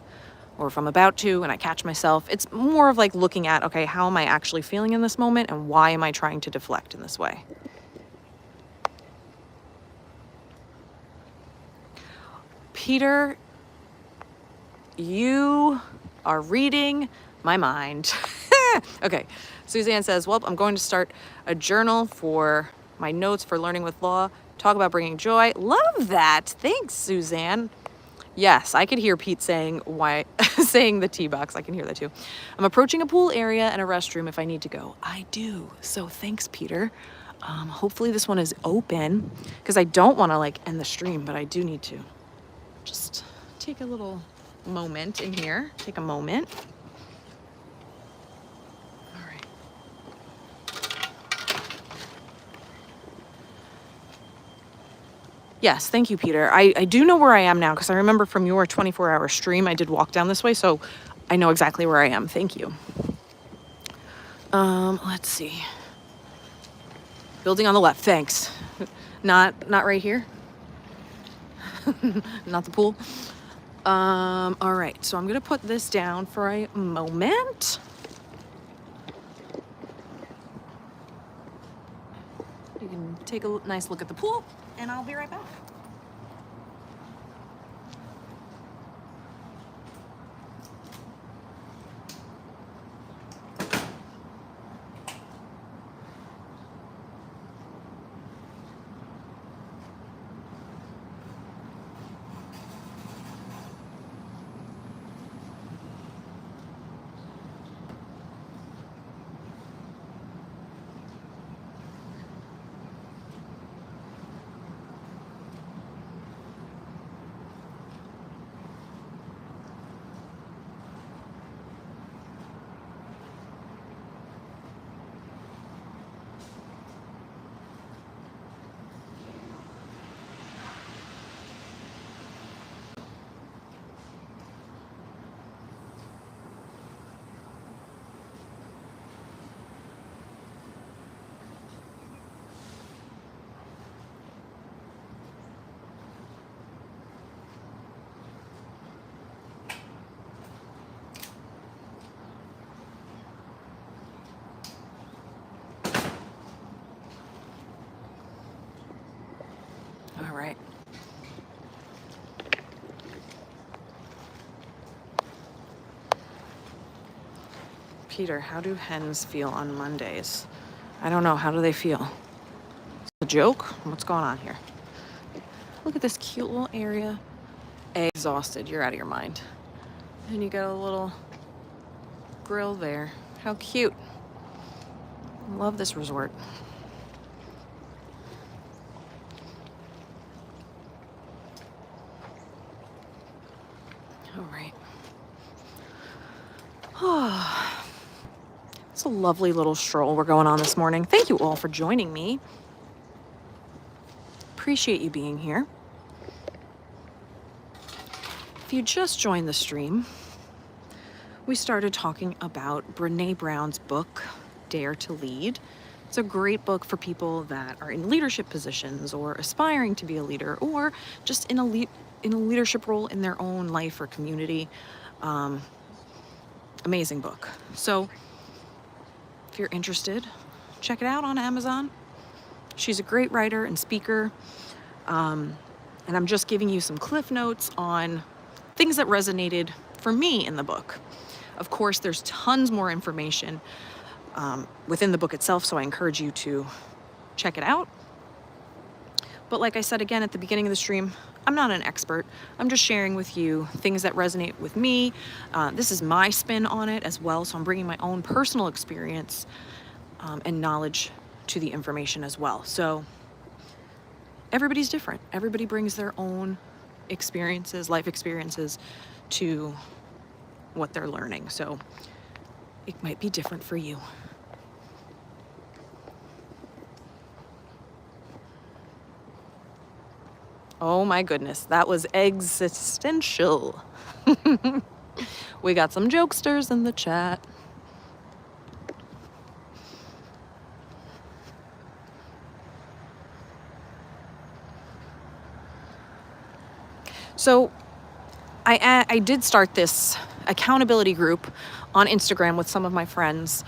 or if I'm about to and I catch myself, it's more of like looking at, okay, how am I actually feeling in this moment and why am I trying to deflect in this way? Peter, you are reading my mind. Okay, Suzanne says, well, I'm going to start a journal for my notes for learning with law. Talk about bringing joy. Love that. Thanks, Suzanne. Yes, I could hear Pete saying saying the tea box. I can hear that too. I'm approaching a pool area and a restroom if I need to go. I do. So thanks, Peter. Hopefully this one is open because I don't want to like end the stream, but I do need to just take a little moment in here. Take a moment. All right. Yes, thank you, Peter. I do know where I am now because I remember from your 24-hour stream, I did walk down this way, so I know exactly where I am. Thank you. Let's see. Building on the left, thanks. Not right here. Not the pool. All right, so I'm gonna put this down for a moment. You can take a nice look at the pool, and I'll be right back. Peter, how do hens feel on Mondays? I don't know. How do they feel? A joke? What's going on here? Look at this cute little area. Exhausted. You're out of your mind. And you got a little grill there. How cute. Love this resort. All right. It's a lovely little stroll we're going on this morning. Thank you all for joining me. Appreciate you being here. If you just joined the stream, we started talking about Brenè Brown's book, Dare to Lead. It's a great book for people that are in leadership positions or aspiring to be a leader or just in a leadership role in their own life or community. Amazing book. So if you're interested, check it out on Amazon. She's a great writer and speaker. And I'm just giving you some cliff notes on things that resonated for me in the book. Of course, there's tons more information within the book itself, so I encourage you to check it out. But like I said again at the beginning of the stream, I'm not an expert. I'm just sharing with you things that resonate with me. This is my spin on it as well, so I'm bringing my own personal experience and knowledge to the information as well. So everybody's different. Everybody brings their own experiences, life experiences, to what they're learning. So it might be different for you. Oh my goodness, that was existential. We got some jokesters in the chat. So I did start this accountability group on Instagram with some of my friends.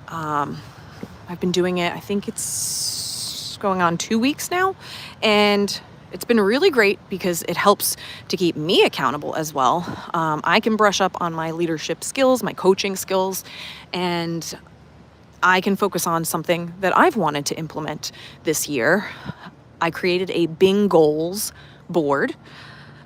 I've been doing it, I think it's going on 2 weeks now, and it's been really great because it helps to keep me accountable as well. I can brush up on my leadership skills, my coaching skills, and I can focus on something that I've wanted to implement this year. I created a Bing goals board.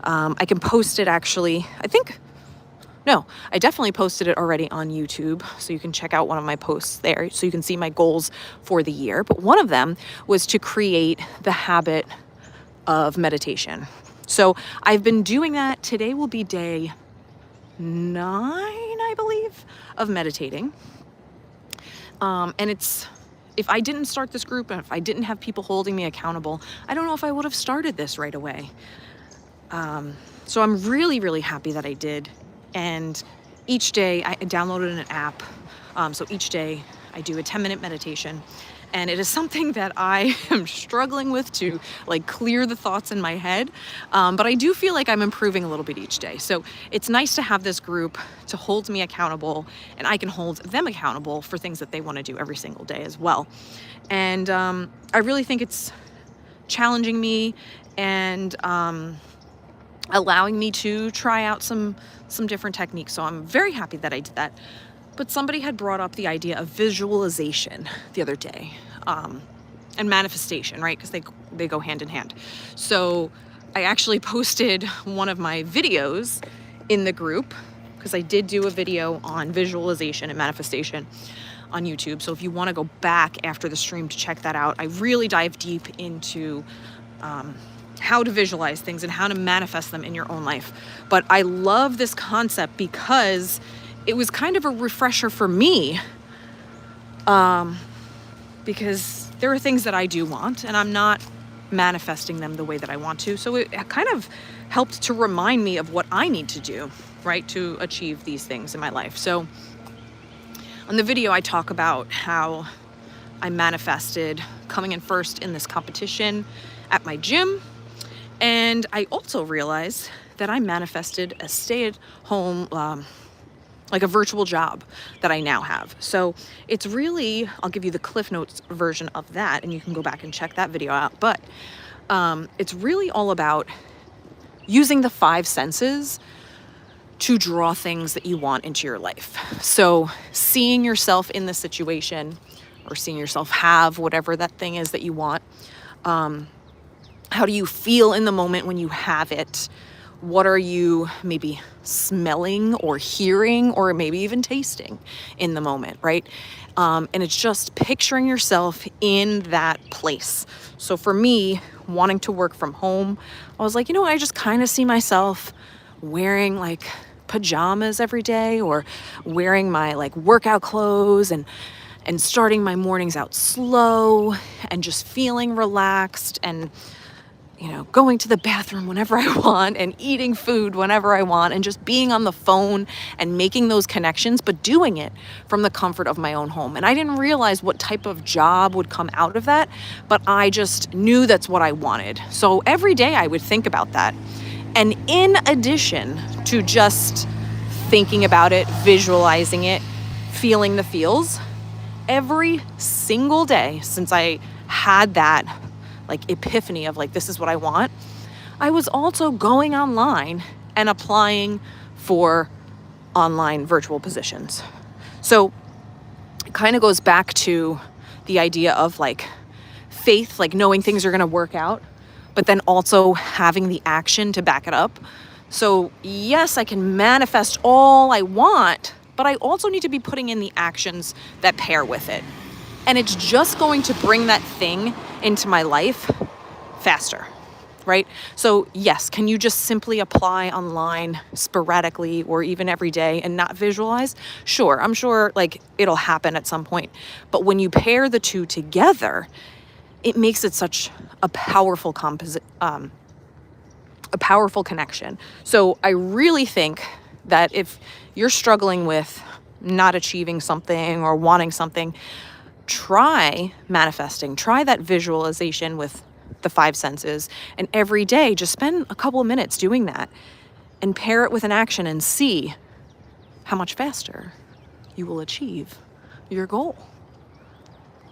I can post it actually, I definitely posted it already on YouTube, so you can check out one of my posts there so you can see my goals for the year. But one of them was to create the habit of meditation. So I've been doing that. Today will be day 9, I believe, of meditating. And if I didn't start this group and if I didn't have people holding me accountable, I don't know if I would have started this right away. So I'm really, really happy that I did. And each day I downloaded an app. So each day I do a 10-minute meditation. And it is something that I am struggling with to clear the thoughts in my head. But I do feel like I'm improving a little bit each day. So it's nice to have this group to hold me accountable, and I can hold them accountable for things that they want to do every single day as well. And I really think it's challenging me and allowing me to try out some different techniques. So I'm very happy that I did that. But somebody had brought up the idea of visualization the other day, and manifestation, right? Because they go hand in hand. So I actually posted one of my videos in the group, because I did do a video on visualization and manifestation on YouTube. So if you want to go back after the stream to check that out, I really dive deep into how to visualize things and how to manifest them in your own life. But I love this concept because it was kind of a refresher for me, because there are things that I do want and I'm not manifesting them the way that I want to. So it kind of helped to remind me of what I need to do, right, to achieve these things in my life. So on the video, I talk about how I manifested coming in first in this competition at my gym. And I also realized that I manifested a stay-at-home, a virtual job that I now have. So it's really, I'll give you the Cliff Notes version of that, and you can go back and check that video out. But it's really all about using the 5 senses to draw things that you want into your life. So seeing yourself in the situation, or seeing yourself have whatever that thing is that you want, how do you feel in the moment when you have it? What are you maybe smelling or hearing or maybe even tasting in the moment, right? And it's just picturing yourself in that place. So for me, wanting to work from home, I was like, I just kind of see myself wearing like pajamas every day, or wearing my like workout clothes, and starting my mornings out slow and just feeling relaxed, and going to the bathroom whenever I want, and eating food whenever I want, and just being on the phone and making those connections, but doing it from the comfort of my own home. And I didn't realize what type of job would come out of that, but I just knew that's what I wanted. So every day I would think about that. And in addition to just thinking about it, visualizing it, feeling the feels, every single day since I had that like epiphany of like, this is what I want, I was also going online and applying for online virtual positions. So it kind of goes back to the idea of like faith, like knowing things are going to work out, but then also having the action to back it up. So yes, I can manifest all I want, but I also need to be putting in the actions that pair with it. And it's just going to bring that thing into my life faster, right? So yes, can you just simply apply online sporadically or even every day and not visualize? Sure, I'm sure like it'll happen at some point. But when you pair the two together, it makes it such a powerful a powerful connection. So I really think that if you're struggling with not achieving something or wanting something, try manifesting, try that visualization with the 5 senses, and every day just spend a couple of minutes doing that and pair it with an action and see how much faster you will achieve your goal.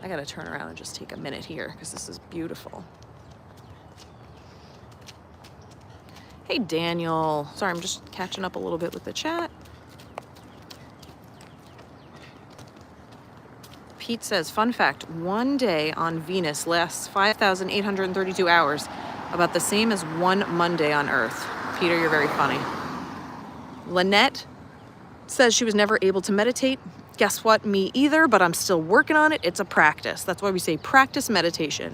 I gotta turn around and just take a minute here because this is beautiful. Hey Daniel, sorry, I'm just catching up a little bit with the chat. Pete says, fun fact, one day on Venus lasts 5,832 hours, about the same as one Monday on Earth. Peter, you're very funny. Lynette says she was never able to meditate. Guess what? Me either, but I'm still working on it. It's a practice. That's why we say practice meditation.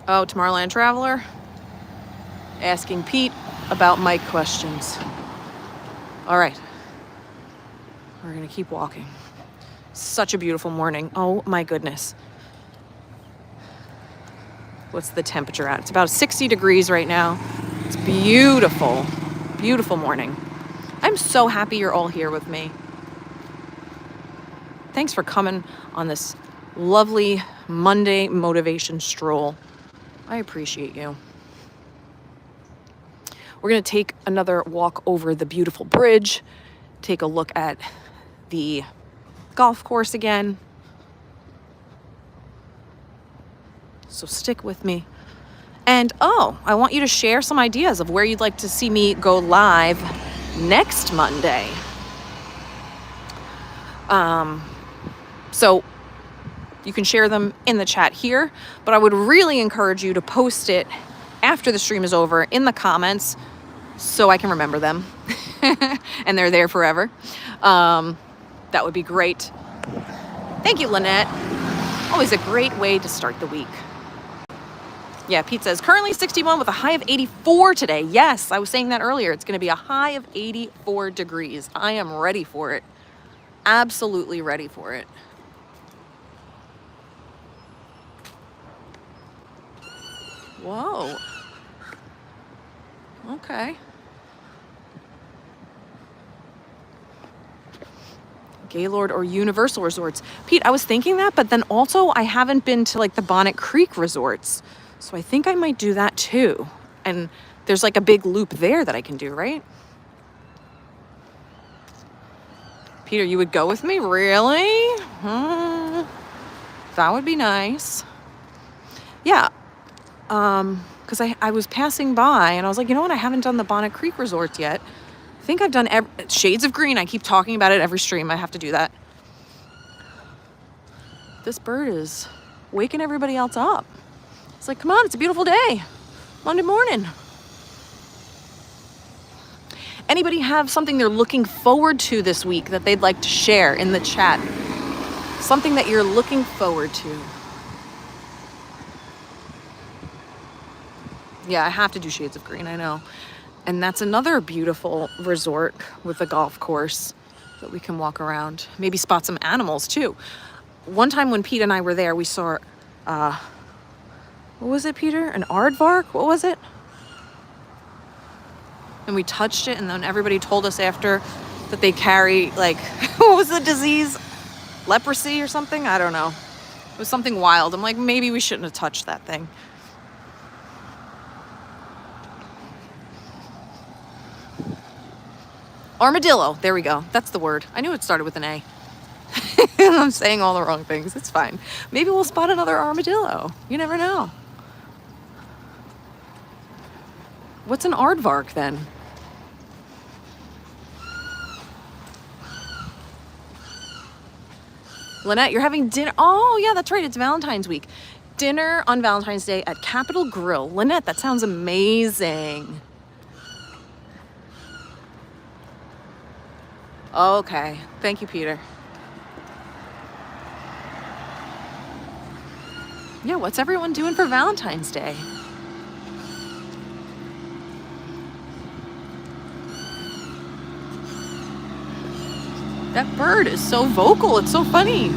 Oh, Tomorrowland Traveler asking Pete about mic questions. All right. We're going to keep walking. Such a beautiful morning. Oh my goodness. What's the temperature at? It's about 60 degrees right now. It's beautiful. Beautiful morning. I'm so happy you're all here with me. Thanks for coming on this lovely Monday motivation stroll. I appreciate you. We're going to take another walk over the beautiful bridge, take a look at the golf course again. So stick with me. And I want you to share some ideas of where you'd like to see me go live next Monday. So you can share them in the chat here, but I would really encourage you to post it after the stream is over in the comments so I can remember them and they're there forever. That would be great. Thank you, Lynette. Always a great way to start the week. Yeah, Pete says, currently 61 with a high of 84 today. Yes, I was saying that earlier. It's going to be a high of 84 degrees. I am ready for it. Absolutely ready for it. Whoa. Okay. Gaylord or Universal resorts. Pete, I was thinking that, but then also I haven't been to like the Bonnet Creek resorts. So I think I might do that too. And there's like a big loop there that I can do, right? Peter, you would go with me? Really? That would be nice. Yeah. because I was passing by and I was like, you know what? I haven't done the Bonnet Creek Resorts yet. I think I've done Shades of Green. I keep talking about it every stream. I have to do that. This bird is waking everybody else up. It's like, come on, it's a beautiful day. Monday morning. Anybody have something they're looking forward to this week that they'd like to share in the chat? Something that you're looking forward to. Yeah, I have to do Shades of Green, I know. And that's another beautiful resort with a golf course that we can walk around. Maybe spot some animals too. One time when Pete and I were there, we saw, what was it, Peter? An aardvark? What was it? And we touched it, and then everybody told us after that they carry, like, what was the disease? Leprosy or something? I don't know. It was something wild. I'm like, maybe we shouldn't have touched that thing. Armadillo. There we go. That's the word. I knew it started with an A. I'm saying all the wrong things. It's fine. Maybe we'll spot another armadillo. You never know. What's an aardvark then? Lynette, you're having dinner. Oh, yeah, that's right. It's Valentine's week. Dinner on Valentine's Day at Capitol Grill. Lynette, that sounds amazing. Okay. Thank you, Peter. Yeah, what's everyone doing for Valentine's Day? That bird is so vocal. It's so funny.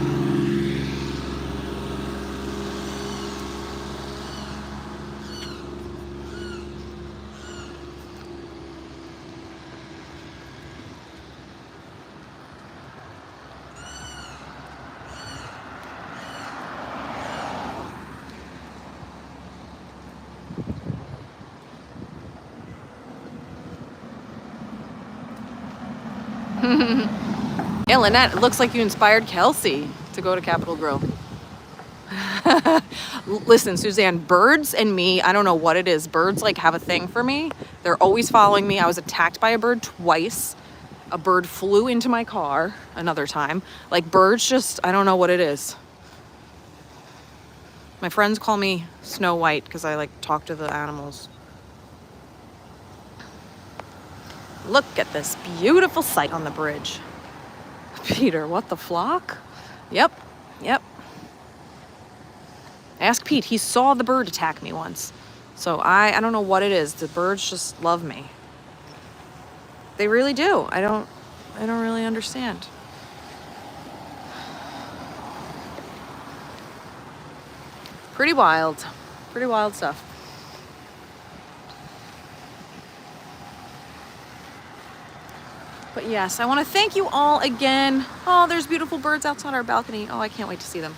Yeah, Lynette, it looks like you inspired Kelsey to go to Capitol Grill. Listen, Suzanne, birds and me, I don't know what it is. Birds like have a thing for me. They're always following me. I was attacked by a bird twice. A bird flew into my car another time. Like birds just, I don't know what it is. My friends call me Snow White because I like talk to the animals. Look at this beautiful sight on the bridge. Peter, what the flock? Yep. Ask Pete. He saw the bird attack me once. So I don't know what it is. The birds just love me. They really do. I don't really understand. Pretty wild stuff. But yes, I want to thank you all again. Oh, there's beautiful birds outside our balcony. Oh, I can't wait to see them.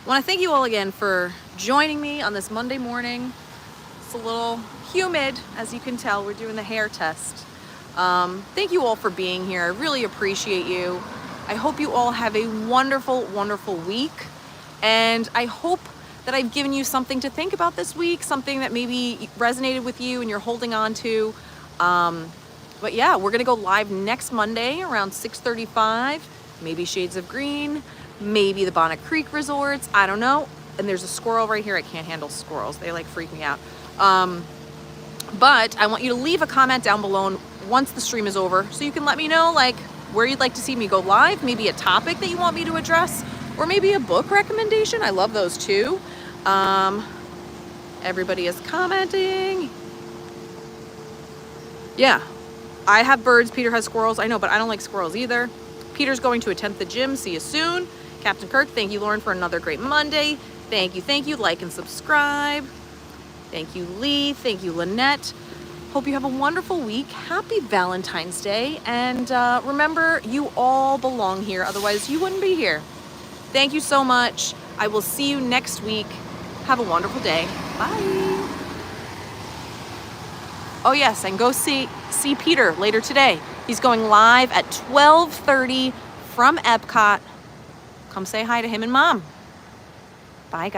I want to thank you all again for joining me on this Monday morning. It's a little humid, as you can tell. We're doing the hair test. Thank you all for being here. I really appreciate you. I hope you all have a wonderful, wonderful week. And I hope that I've given you something to think about this week, something that maybe resonated with you and you're holding on to. But yeah, we're gonna go live next Monday around 6:35, maybe Shades of Green, maybe the Bonnet Creek Resorts, I don't know. And there's a squirrel right here. I can't handle squirrels. They like freak me out. But I want you to leave a comment down below once the stream is over so you can let me know like where you'd like to see me go live, maybe a topic that you want me to address, or maybe a book recommendation. I love those too. Everybody is commenting. Yeah. I have birds, Peter has squirrels. I know, but I don't like squirrels either. Peter's going to attend the gym. See you soon. Captain Kirk, thank you, Lauren, for another great Monday. Thank you. Like and subscribe. Thank you, Lee. Thank you, Lynette. Hope you have a wonderful week. Happy Valentine's Day. And remember, you all belong here. Otherwise, you wouldn't be here. Thank you so much. I will see you next week. Have a wonderful day. Bye. Oh yes, and go see Peter later today. He's going live at 12:30 from Epcot. Come say hi to him and Mom. Bye, guys.